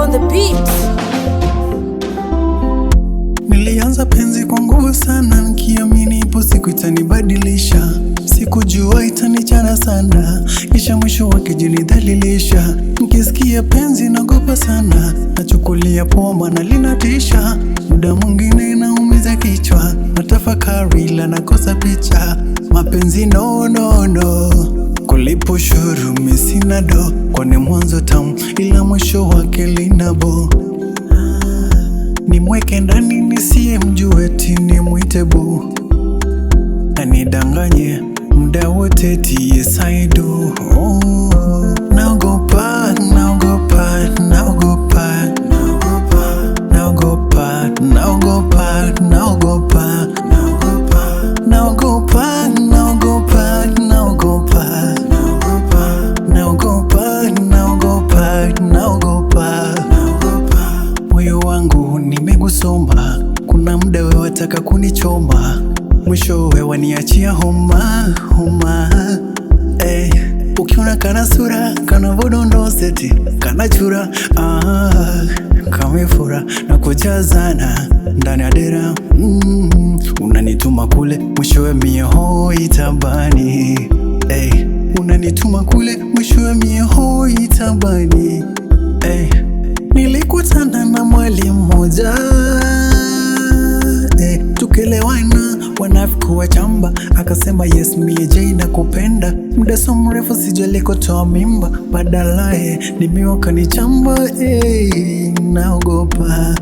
on the beat. Nilianza penzi kwa nguvu sana, nikiamini ipo siku itanibadilisha. Sikujua itanichana sana, kisha mwisho wake jinidhalilisha. Nikisikia penzi naogopa sana, nachukulia poa maana linatisha. Muda mwingine naumiza kichwa, natafakari ila nakosa picha. Mapenzi no no no, kulipa ushuru mimi sina do, kwani mwanzo tamu ila mwisho wake linabo. Nimweke ndani nisiye mjue eti nimwite boo, anidanganye muda wote eti yes I do. Naogopa, naogopa, naogopa, naogopa, naogopa, naogopa, naogopa, naogopa, naogopa, naogopa, naogopa, naogopa, naogopa. Moyo wangu nimegusomba, kuna muda wewe wataka kunichoma, mwisho wewe waniachia homa homa. Ukiona kana sura kana vodondo seti kana chura kamefura na kujazana ndani ya dera unanituma kule mwishowe mie hoi tabani. Unanituma kule mwishowe mie hoi tabani. Nilikutana na mwalimu mmoja tukelewana wanafiki wa chamba, akasema yes mie Jay nakupenda. Muda so mrefu sijalikotoa mimba, badalaye nimi wakanichamba. Naogopa.